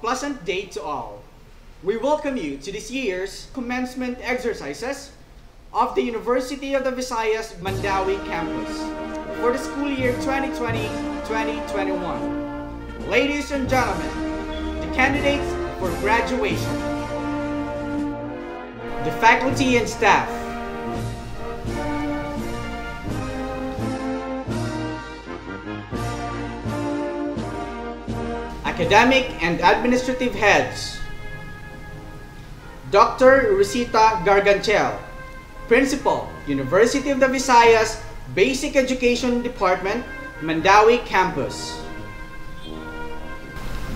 pleasant day to all. We welcome you to this year's commencement exercises of the University of the Visayas MANDAUE campus for the school year 2020-2021. Ladies and gentlemen, the candidates for graduation, the faculty and staff, academic and administrative heads, Dr. Rosita Garganchel, Principal, University of the Visayas Basic Education Department, MANDAUE Campus,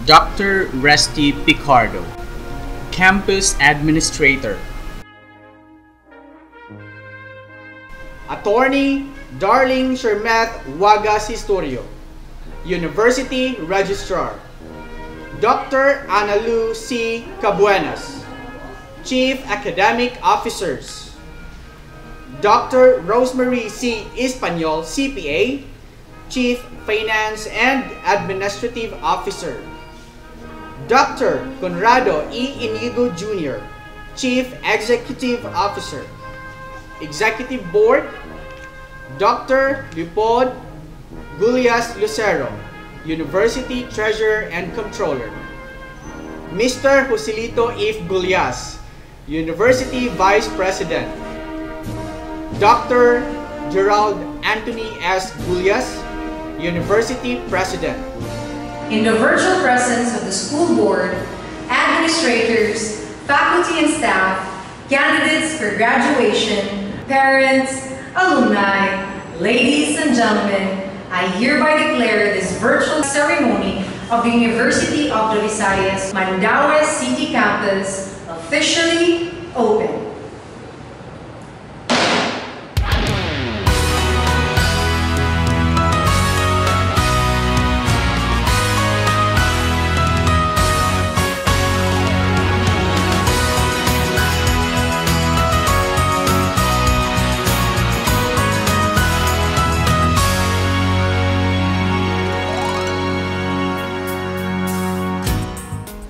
Dr. Resty Picardo, Campus Administrator, Attorney Darling Shermeth Wagas Historio, University Registrar, Dr. Analu C. Cabuenas, Chief Academic Officers, Dr. Rosemary C. Espanyol, CPA, Chief Finance and Administrative Officer, Dr. Conrado E. Inigo Jr., Chief Executive Officer, Executive Board, Dr. Lipod Gulias Lucero, University Treasurer and Controller, Mr. Joselito If Gulias, University Vice President, Dr. Gerald Anthony S. Gulias, University President. In the virtual presence of the school board, administrators, faculty and staff, candidates for graduation, parents, alumni, ladies and gentlemen, I hereby declare this virtual ceremony of the University of the Visayas MANDAUE City Campus officially open.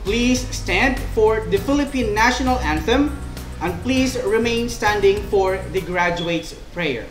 Please stand for the Philippine National Anthem and please remain standing for the graduates' prayer.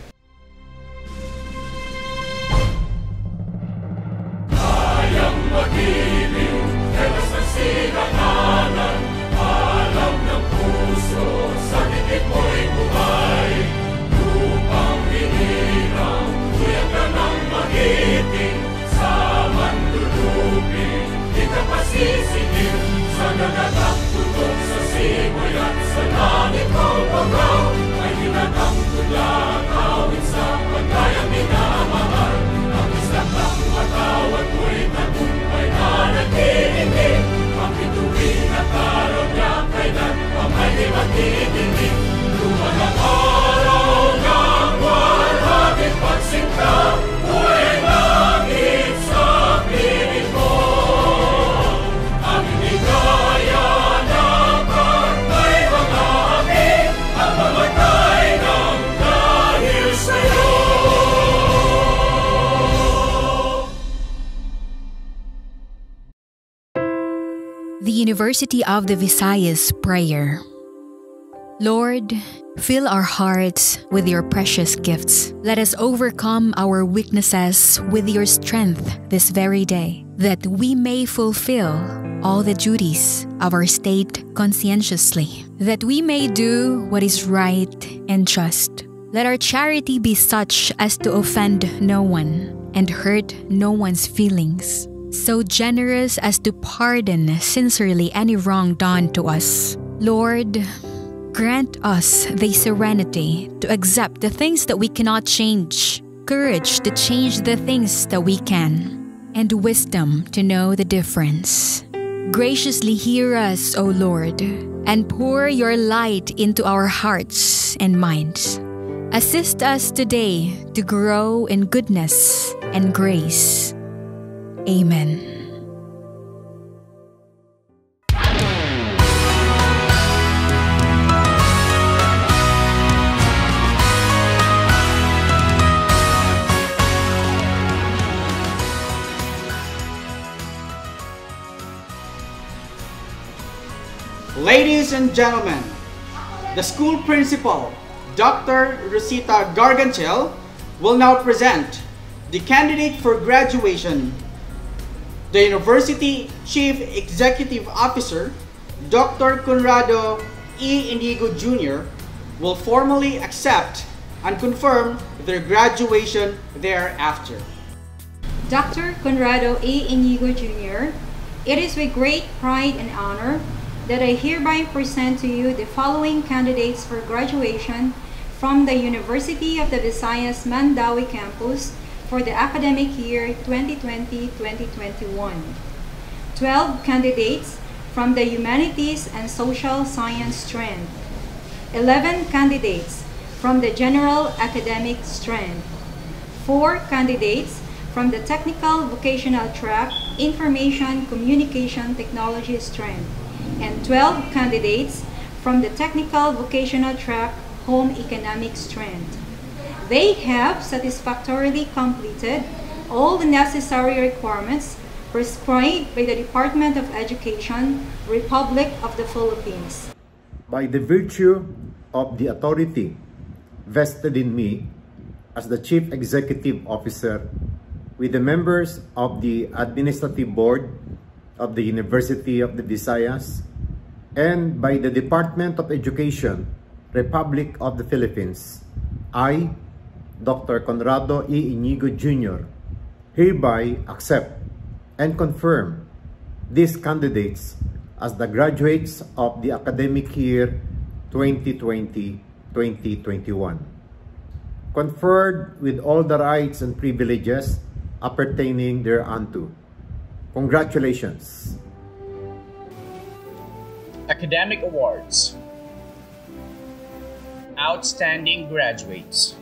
The University of the Visayas Prayer. Lord, fill our hearts with your precious gifts. Let us overcome our weaknesses with your strength this very day, that we may fulfill all the duties of our state conscientiously, that we may do what is right and just. Let our charity be such as to offend no one and hurt no one's feelings, so generous as to pardon sincerely any wrong done to us. Lord, grant us the serenity to accept the things that we cannot change, courage to change the things that we can, and wisdom to know the difference. Graciously hear us, O Lord, and pour your light into our hearts and minds. Assist us today to grow in goodness and grace. Amen. and gentlemen, the school principal, Dr. Rosita Garganchel, will now present the candidate for graduation. The University Chief Executive Officer, Dr. Conrado E. Inigo Jr., will formally accept and confirm their graduation thereafter. Dr. Conrado A. Inigo Jr., it is with great pride and honor that I hereby present to you the following candidates for graduation from the University of the Visayas MANDAUE campus for the academic year 2020-2021. 12 candidates from the Humanities and Social Science strand. 11 candidates from the General Academic strand. 4 candidates from the Technical Vocational track, Information Communication Technology strand, and 12 candidates from the Technical Vocational track, Home Economics strand. They have satisfactorily completed all the necessary requirements prescribed by the Department of Education, Republic of the Philippines. By the virtue of the authority vested in me as the Chief Executive Officer with the members of the Administrative Board of the University of the Visayas and by the Department of Education, Republic of the Philippines, I, Dr. Conrado E. Inigo Jr., hereby accept and confirm these candidates as the graduates of the academic year 2020-2021, conferred with all the rights and privileges appertaining thereunto. Congratulations. Academic Awards. Outstanding Graduates.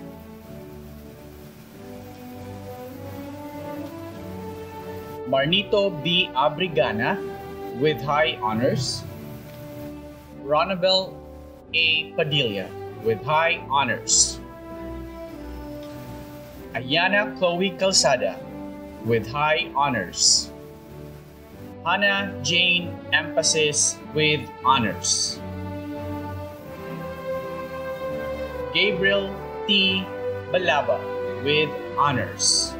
Marnito B. Abrigana with High Honors. Ronabel A. Padilla with High Honors. Ayana Chloe Calzada with High Honors. Hannah Jane Emphasis with Honors. Gabriel T. Balaba with Honors.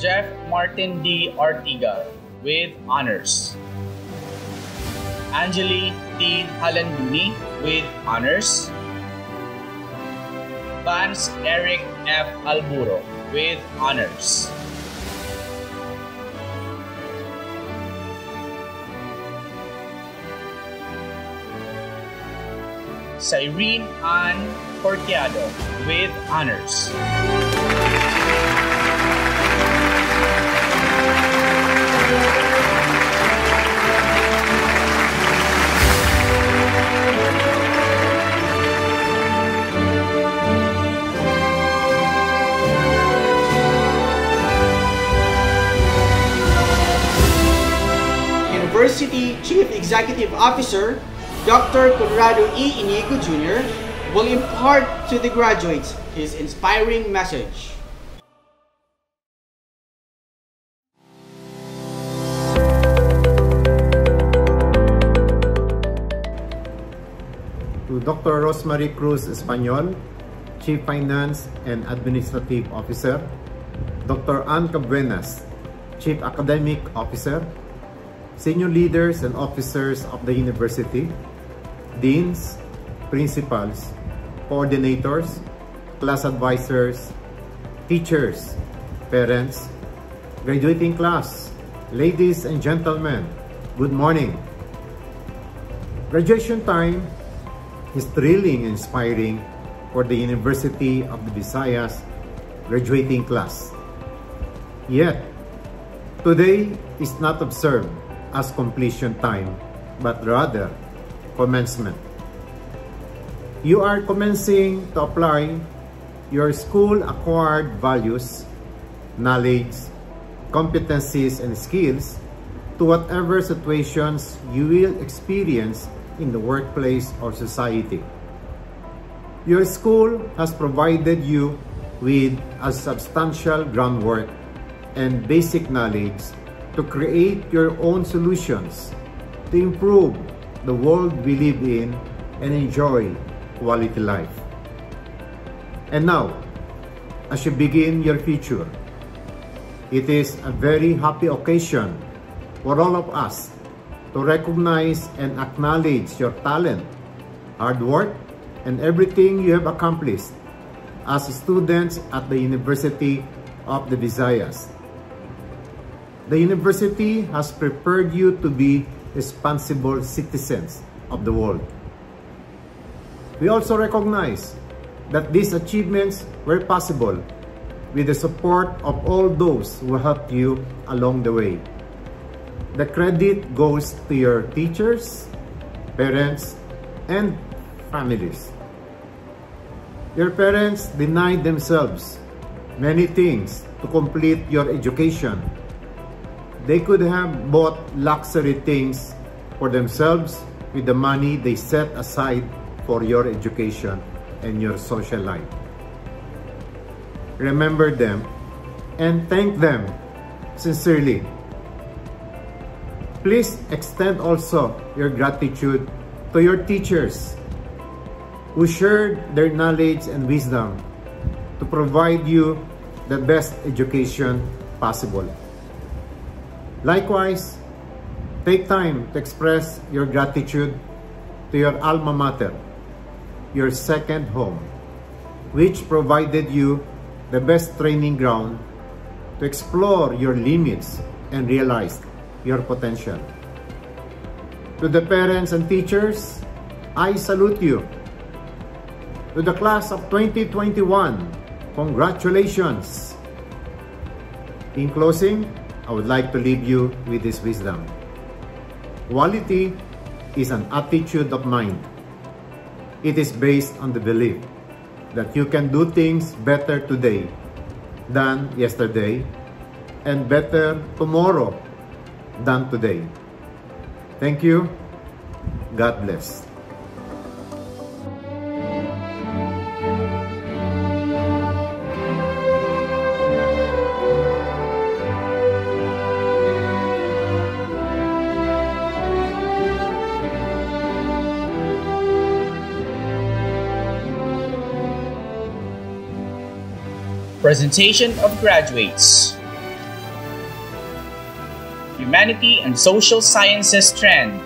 Jeff Martin D. Ortiga with Honors. Angeli T. Halanduni with Honors. Vance Eric F. Alburo with Honors. Cyrene Ann Portiado with Honors. University Chief Executive Officer, Dr. Conrado E. Inigo Jr. will impart to the graduates his inspiring message. To Dr. Rosemary Cruz Espanyol, Chief Finance and Administrative Officer, Dr. Ann Cabuenas, Chief Academic Officer, senior leaders and officers of the university, deans, principals, coordinators, class advisors, teachers, parents, graduating class, ladies and gentlemen, good morning. Graduation time is thrilling and inspiring for the University of the Visayas graduating class. Yet, today is not observed as completion time, but rather commencement. You are commencing to apply your school-acquired values, knowledge, competencies, and skills to whatever situations you will experience in the workplace or society. Your school has provided you with a substantial groundwork and basic knowledge to create your own solutions to improve the world we live in and enjoy quality life. And now, as you begin your future, it is a very happy occasion for all of us to recognize and acknowledge your talent, hard work, and everything you have accomplished as students at the University of the Visayas. The university has prepared you to be responsible citizens of the world. We also recognize that these achievements were possible with the support of all those who helped you along the way. The credit goes to your teachers, parents, and families. Your parents denied themselves many things to complete your education. They could have bought luxury things for themselves with the money they set aside for your education and your social life. Remember them and thank them sincerely. Please extend also your gratitude to your teachers who shared their knowledge and wisdom to provide you the best education possible. Likewise, take time to express your gratitude to your alma mater, your second home, which provided you the best training ground to explore your limits and realize your potential. To the parents and teachers, I salute you. To the class of 2021, congratulations! In closing, I would like to leave you with this wisdom. Quality is an attitude of mind. It is based on the belief that you can do things better today than yesterday and better tomorrow than today. Thank you. God bless. Presentation of graduates. Humanity and Social Sciences Strand.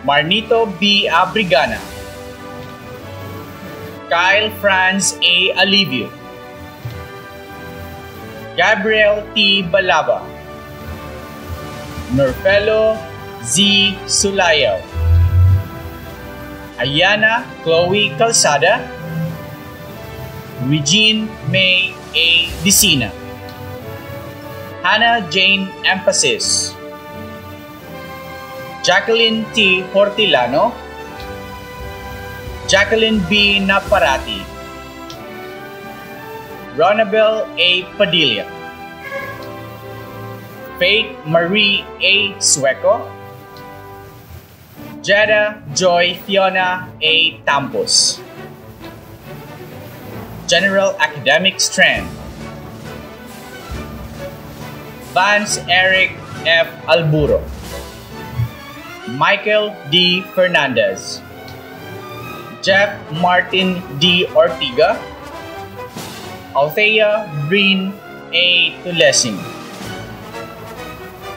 Marnito B. Abrigana. Kyle Franz A. Alivio. Gabriel T. Balaba. Norfelo Z. Sulayaw. Ayana Chloe Calzada. Regine May A. Dicina. Hannah Jane Emphasis. Jacqueline T. Hortilano. Jacqueline B. Naparati. Ronabel A. Padilla. Faith Marie A. Sueco. Jada Joy Fiona A. Tampos. General Academic Strand. Vance Eric F. Alburo. Michael D. Fernandez. Jeff Martin D. Ortiga. Althea Breen A. Tulesing.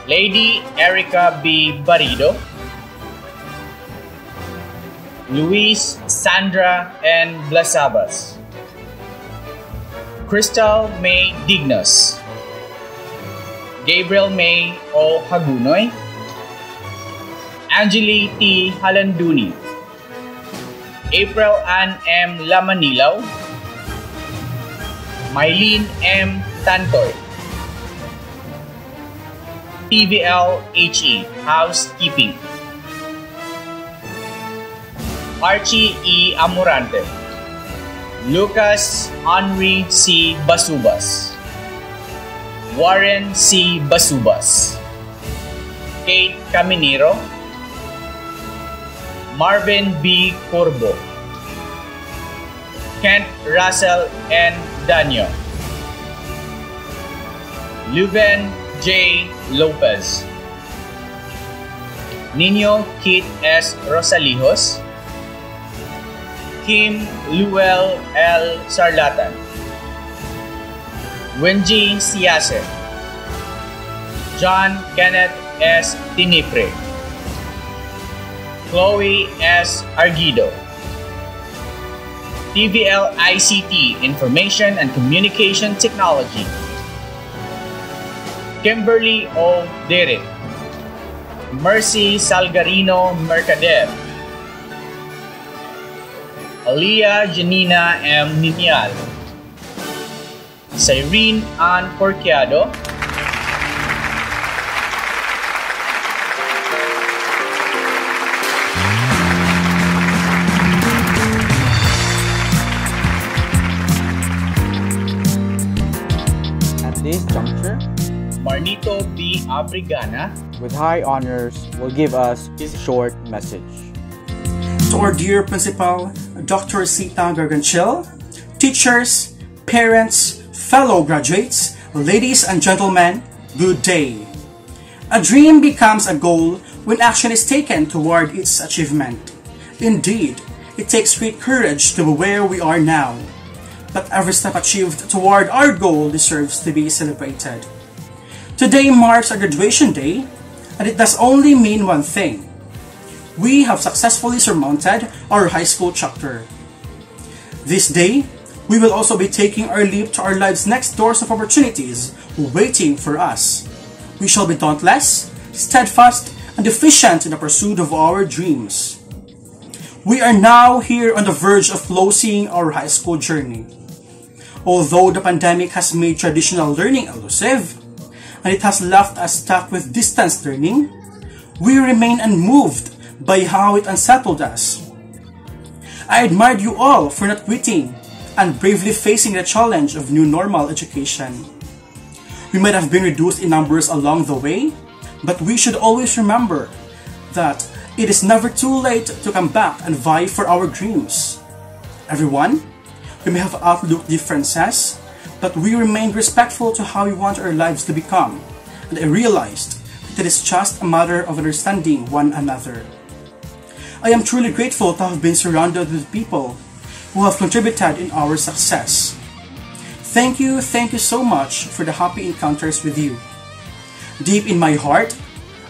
Lady Erica B. Barido. Luis Sandra N. Blasabas. Crystal May Dignos. Gabriel May O. Hagunoy. Angeli T. Halanduni. April Ann M. Lamanilaw. Mylene M. Tantoy. TVL HE Housekeeping. Archie E. Amorante. Lucas Henry C. Basubas. Warren C. Basubas. Kate Caminero. Marvin B. Corbo. Kent Russell N. Danyo. Leuven J. Lopez, Nino Kit S. Rosalijos, Kim Luel L. Sarlatan, Wenji Siase, John Kenneth S. Tinipre, Chloe S. Arguido, TVL ICT Information and Communication Technology, Kimberly O. Derek, Mercy Salgarino Mercader, Aliyah Janina M. Ninial, Cyrene Ann Porciado, At this juncture, Marnito B. Abrigana, with high honors, will give us his short message. To our dear Principal, Dr. Sita Garganchil, teachers, parents, fellow graduates, ladies and gentlemen, good day. A dream becomes a goal when action is taken toward its achievement. Indeed, it takes great courage to be where we are now. But every step achieved toward our goal deserves to be celebrated. Today marks our graduation day, and it does only mean one thing. We have successfully surmounted our high school chapter. This day, we will also be taking our leap to our lives' next doors of opportunities waiting for us. We shall be dauntless, steadfast, and efficient in the pursuit of our dreams. We are now here on the verge of closing our high school journey. Although the pandemic has made traditional learning elusive, and it has left us stuck with distance learning, we remain unmoved by how it unsettled us. I admire you all for not quitting and bravely facing the challenge of new normal education. We might have been reduced in numbers along the way, but we should always remember that it is never too late to come back and vie for our dreams. Everyone, we may have outlook differences, but we remained respectful to how we want our lives to become, and I realized that it is just a matter of understanding one another. I am truly grateful to have been surrounded with people who have contributed in our success. Thank you so much for the happy encounters with you. Deep in my heart,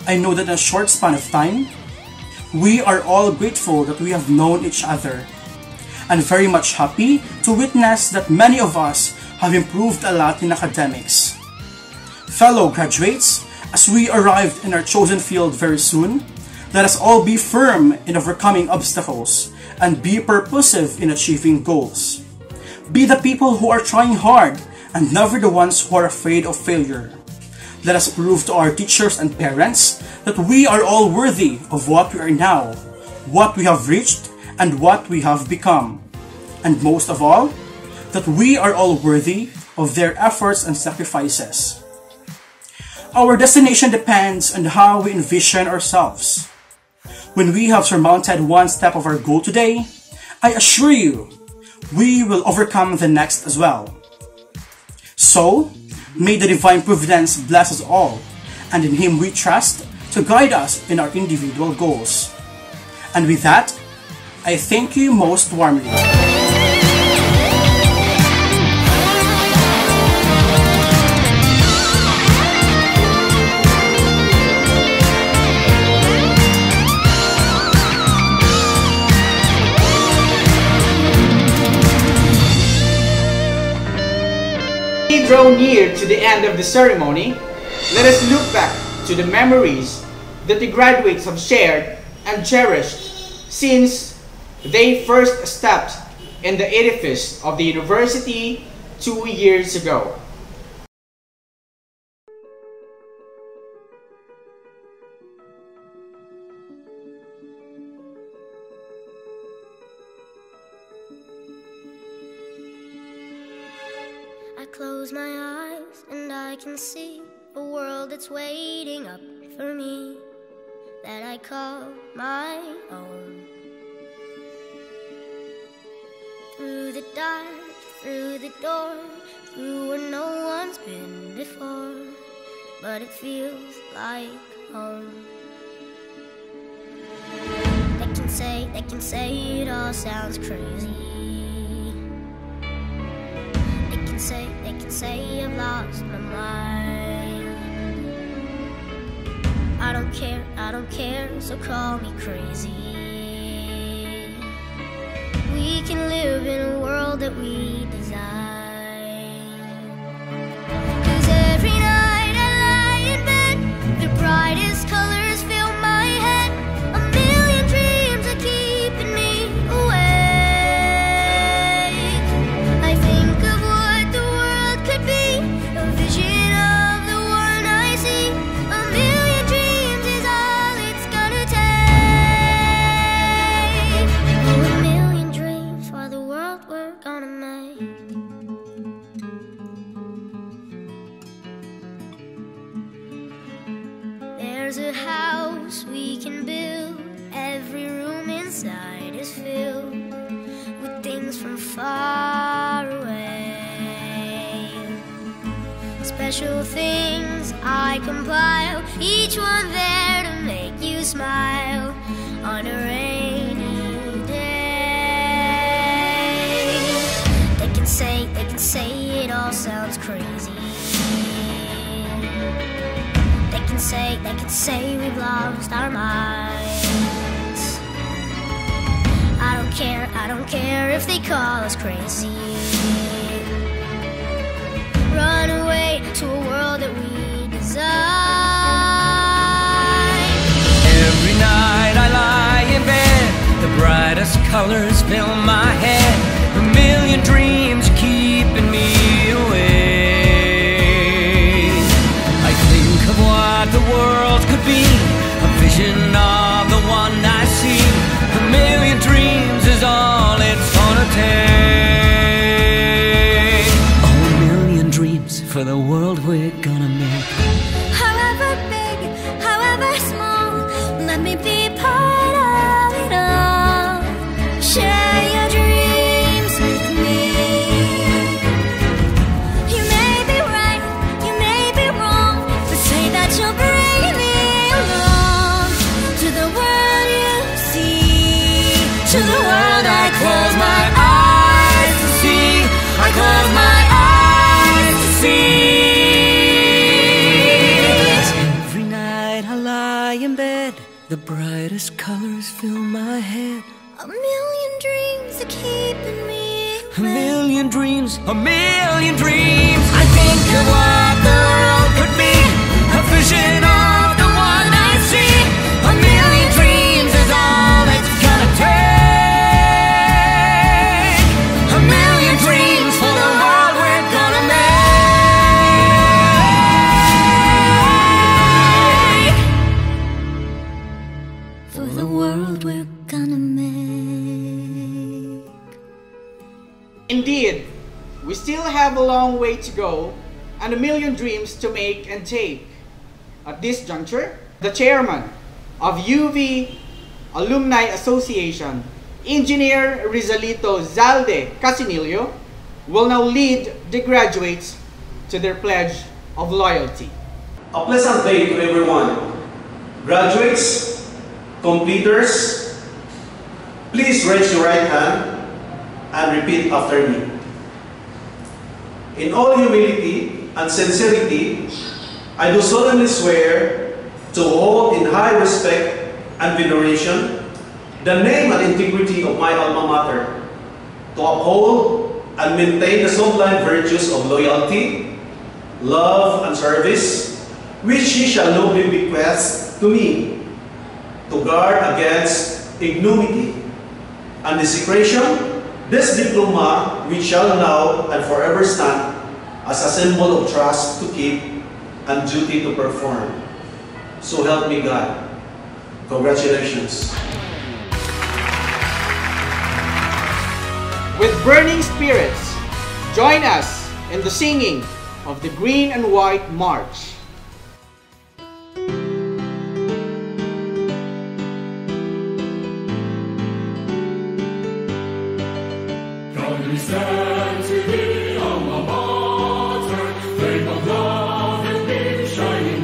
I know that in a short span of time, we are all grateful that we have known each other, and very much happy to witness that many of us have improved a lot in academics. Fellow graduates, as we arrive in our chosen field very soon, let us all be firm in overcoming obstacles and be purposive in achieving goals. Be the people who are trying hard and never the ones who are afraid of failure. Let us prove to our teachers and parents that we are all worthy of what we are now, what we have reached, and what we have become. And most of all, that we are all worthy of their efforts and sacrifices. Our destination depends on how we envision ourselves. When we have surmounted one step of our goal today, I assure you, we will overcome the next as well. So, may the divine providence bless us all, and in Him we trust to guide us in our individual goals. And with that, I thank you most warmly. We draw near to the end of the ceremony. Let us look back to the memories that the graduates have shared and cherished since they first stepped in the edifice of the university 2 years ago. I close my eyes and I can see a world that's waiting up for me, that I call my own. Through the dark, through the door, through where no one's been before, but it feels like home. They can say it all sounds crazy. They can say I've lost my mind. I don't care, so call me crazy. We can live in a world that we design. 'Cause every night I lie in bed, the brightest colors fill my head. A million dreams are keeping me awake. I think of what the world could be, a vision of the one I see. A million dreams is all it's gonna take. Oh, a million dreams for the world we're gonna make. There's a house we can build. Every room inside is filled with things from far away. Special things I compile, each one there to make you smile on a rainy day. They can say it all sounds crazy. They can say we've lost our minds. I don't care if they call us crazy. Run away to a world that we design. Every night I lie in bed, the brightest colors fill my head. A million dreams keeping me awake. I think of what the world could be, a vision of the one I see. A million dreams is all it's gonna take. Oh, a million dreams for the world we're gonna make. However big, however small, let me be part of it all. Share your dreams with me. You may be right, you may be wrong, but say that you'll bring me along to the world you see, to the world I close my eyes to see. I close my eyes to see. Every night I lie in bed, the brightest colors fill my head. A million dreams are keeping me A million dreams, a million dreams. I think of what the world could be, a vision of the one I see. A million dreams is all it's gonna take. A million dreams for the world we're gonna make. for the world we're gonna make. Indeed, we still have a long way to go and a million dreams to make and take. At this juncture, the chairman of UV Alumni Association, Engineer Rizalito Zalde Casinillo, will now lead the graduates to their pledge of loyalty. A pleasant day to everyone. Graduates, completers, please raise your right hand and repeat after me. In all humility and sincerity, I do solemnly swear to hold in high respect and veneration the name and integrity of my alma mater, to uphold and maintain the sublime virtues of loyalty, love, and service, which she shall nobly bequeath to me, to guard against ignominy and desecration. This diploma, which shall now and forever stand as a symbol of trust to keep and duty to perform. So help me God. Congratulations. With burning spirits, join us in the singing of the Green and White March. We stand to thee, alma mater, flame of love and beam shining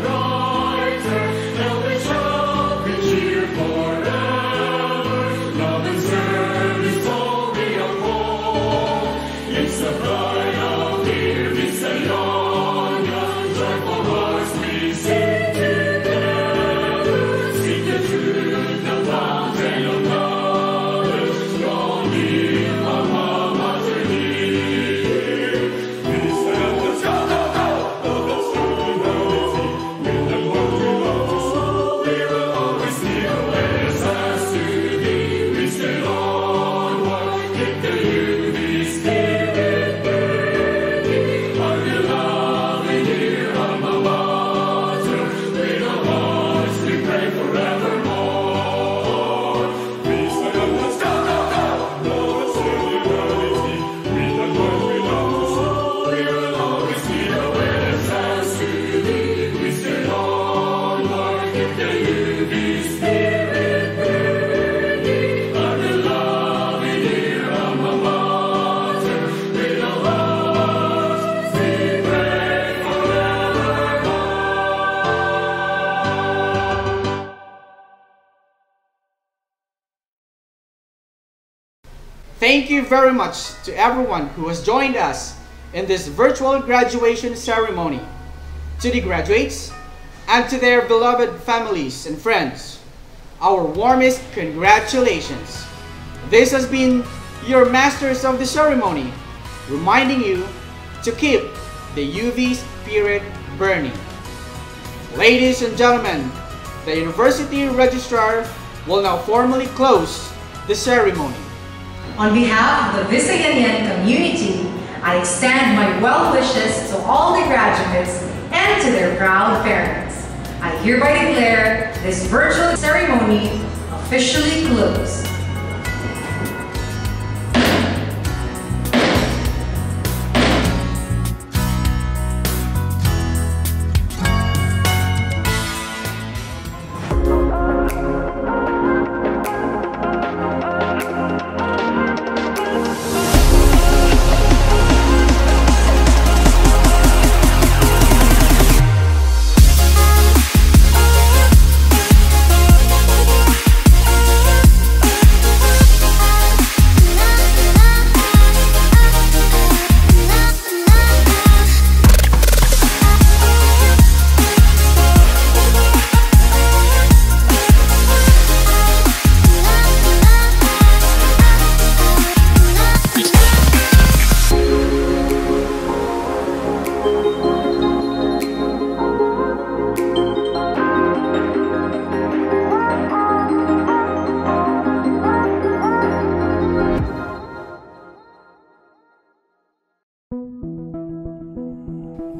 Thank you very much to everyone who has joined us in this virtual graduation ceremony, to the graduates, and to their beloved families and friends. Our warmest congratulations. This has been your Masters of the Ceremony, reminding you to keep the UV spirit burning. Ladies and gentlemen, the University Registrar will now formally close the ceremony. On behalf of the Visayan community, I extend my well wishes to all the graduates and to their proud parents. I hereby declare this virtual ceremony officially closed.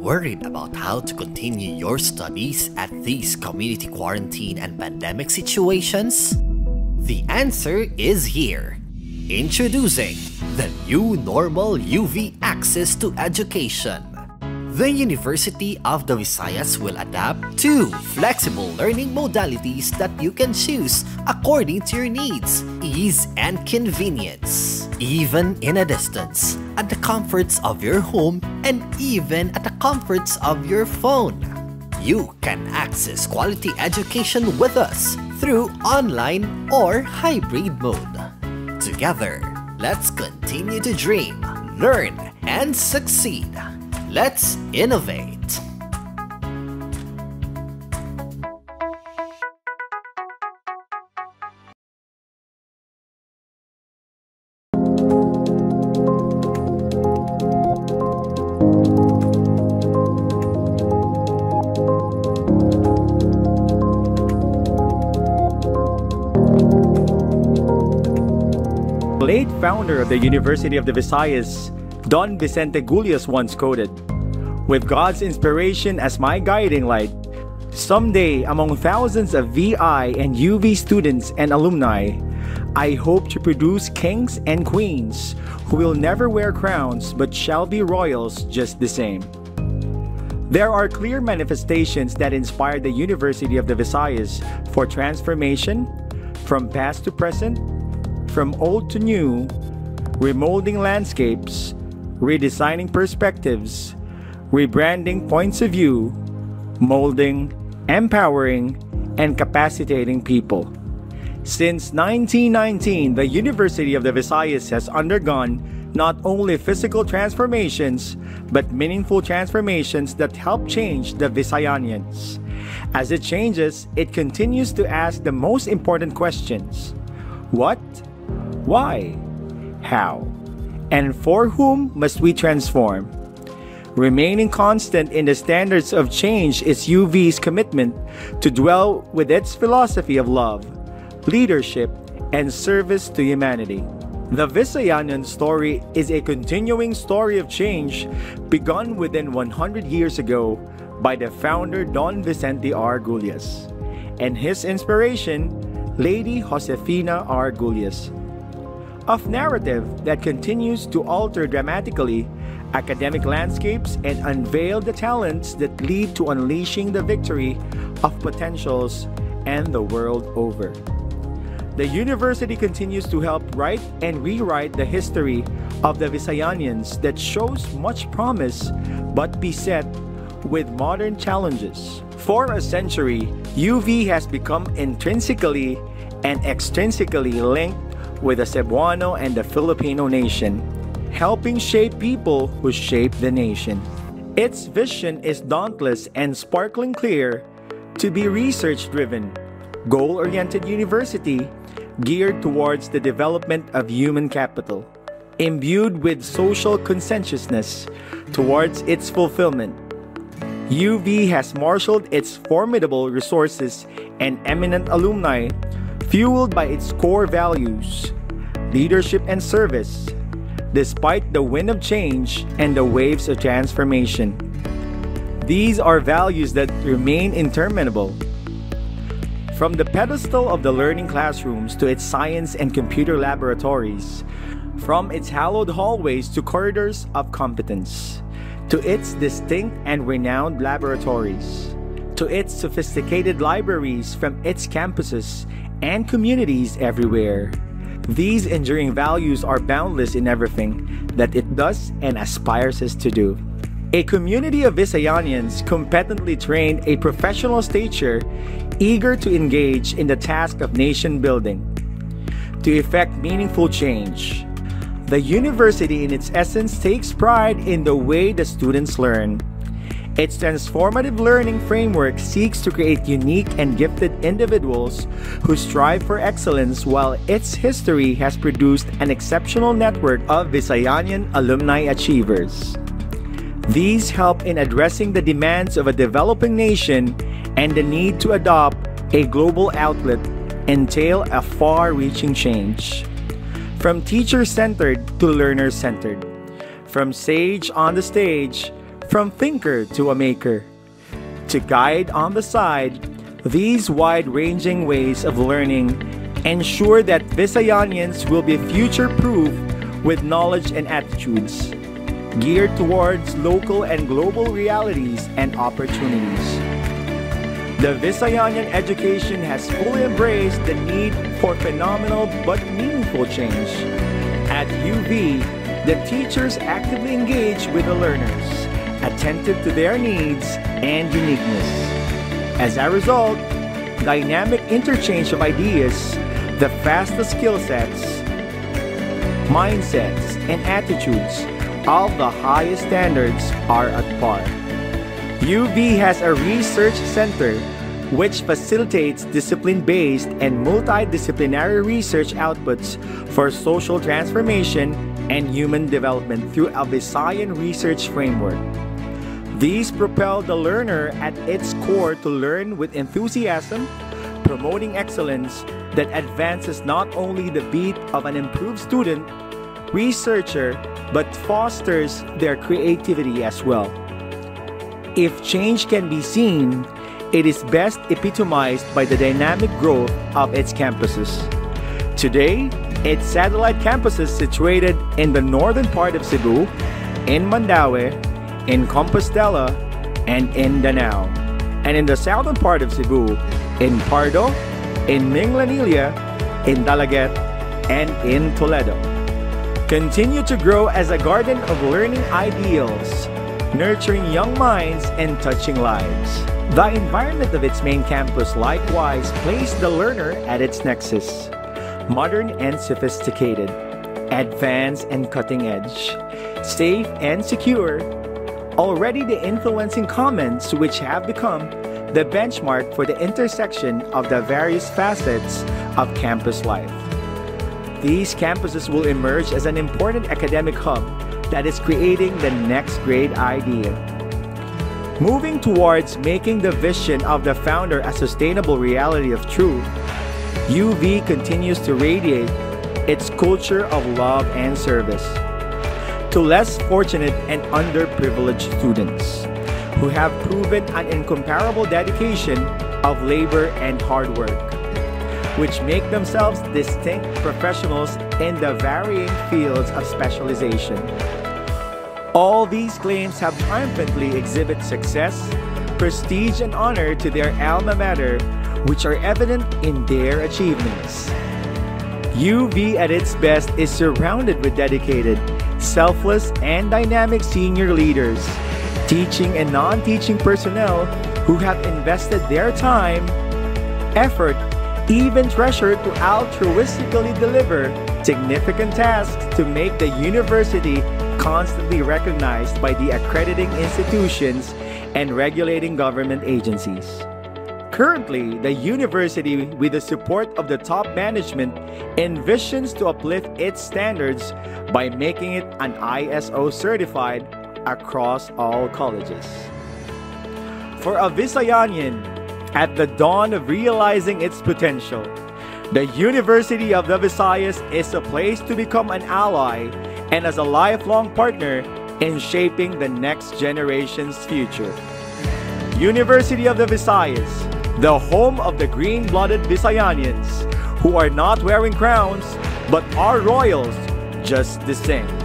Worried about how to continue your studies at these community quarantine and pandemic situations? The answer is here. Introducing the new normal UV access to education. The University of the Visayas will adapt to flexible learning modalities that you can choose according to your needs, ease, and convenience. Even in a distance, at the comforts of your home, and even at the comforts of your phone. You can access quality education with us through online or hybrid mode. Together, let's continue to dream, learn, and succeed. Let's innovate. Late founder of the University of the Visayas, Don Vicente Gulias once quoted, "With God's inspiration as my guiding light, someday among thousands of VI and UV students and alumni, I hope to produce kings and queens who will never wear crowns but shall be royals just the same." There are clear manifestations that inspire the University of the Visayas for transformation, from past to present, from old to new, remolding landscapes, redesigning perspectives, rebranding points of view, molding, empowering, and capacitating people. Since 1919, the University of the Visayas has undergone not only physical transformations, but meaningful transformations that help change the Visayanians. As it changes, it continues to ask the most important questions. What? Why? How? And for whom must we transform? Remaining constant in the standards of change is UV's commitment to dwell with its philosophy of love, leadership, and service to humanity. The Visayanian story is a continuing story of change begun within 100 years ago by the founder Don Vicente R. Gulias and his inspiration, Lady Josefina R. Gulias. Of narrative that continues to alter dramatically academic landscapes and unveil the talents that lead to unleashing the victory of potentials and the world over. The university continues to help write and rewrite the history of the Visayanians that shows much promise but beset with modern challenges. For a century, UV has become intrinsically and extrinsically linked with the Cebuano and the Filipino nation, helping shape people who shape the nation. Its vision is dauntless and sparkling clear to be research-driven, goal-oriented university geared towards the development of human capital, imbued with social conscientiousness towards its fulfillment. UV has marshaled its formidable resources and eminent alumni, fueled by its core values, leadership and service, despite the wind of change and the waves of transformation. These are values that remain interminable. From the pedestal of the learning classrooms to its science and computer laboratories, from its hallowed hallways to corridors of competence, to its distinct and renowned laboratories, to its sophisticated libraries from its campuses and communities everywhere. These enduring values are boundless in everything that it does and aspires to do. A community of Visayanians competently trained a professional stature, eager to engage in the task of nation building, to effect meaningful change. The university in its essence takes pride in the way the students learn. Its transformative learning framework seeks to create unique and gifted individuals who strive for excellence, while its history has produced an exceptional network of Visayanian alumni achievers. These help in addressing the demands of a developing nation, and the need to adopt a global outlet entail a far-reaching change. From teacher-centered to learner-centered, from sage on the stage, from thinker to a maker, to guide on the side, these wide-ranging ways of learning ensure that Visayanians will be future-proof with knowledge and attitudes, geared towards local and global realities and opportunities. The Visayanian education has fully embraced the need for phenomenal but meaningful change. At UV, the teachers actively engage with the learners, attentive to their needs and uniqueness. As a result, dynamic interchange of ideas, the fastest skill sets, mindsets, and attitudes of the highest standards are at par. UV has a research center which facilitates discipline-based and multidisciplinary research outputs for social transformation and human development through a Visayan research framework. These propel the learner at its core to learn with enthusiasm, promoting excellence that advances not only the beat of an improved student, researcher, but fosters their creativity as well. If change can be seen, it is best epitomized by the dynamic growth of its campuses. Today, its satellite campuses situated in the northern part of Cebu, in Mandaue, in Compostela, and in Danao, and in the southern part of Cebu, in Pardo, in Minglanilla, in Dalaget, and in Toledo, continue to grow as a garden of learning ideals, nurturing young minds and touching lives. The environment of its main campus likewise placed the learner at its nexus, modern and sophisticated, advanced and cutting edge, safe and secure, already the influencing comments which have become the benchmark for the intersection of the various facets of campus life. These campuses will emerge as an important academic hub that is creating the next great idea. Moving towards making the vision of the founder a sustainable reality of truth, UV continues to radiate its culture of love and service to less fortunate and underprivileged students who have proven an incomparable dedication of labor and hard work, which make themselves distinct professionals in the varying fields of specialization. All these claims have triumphantly exhibit success, prestige, and honor to their alma mater, which are evident in their achievements. UV at its best is surrounded with dedicated, selfless, and dynamic senior leaders, teaching and non-teaching personnel who have invested their time, effort, even treasured to altruistically deliver significant tasks to make the university constantly recognized by the accrediting institutions and regulating government agencies. Currently, the university, with the support of the top management, envisions to uplift its standards by making it an ISO certified across all colleges. For a Visayanian, at the dawn of realizing its potential, the University of the Visayas is a place to become an ally and as a lifelong partner in shaping the next generation's future. University of the Visayas, the home of the green-blooded Visayanians, who are not wearing crowns, but are royals just the same.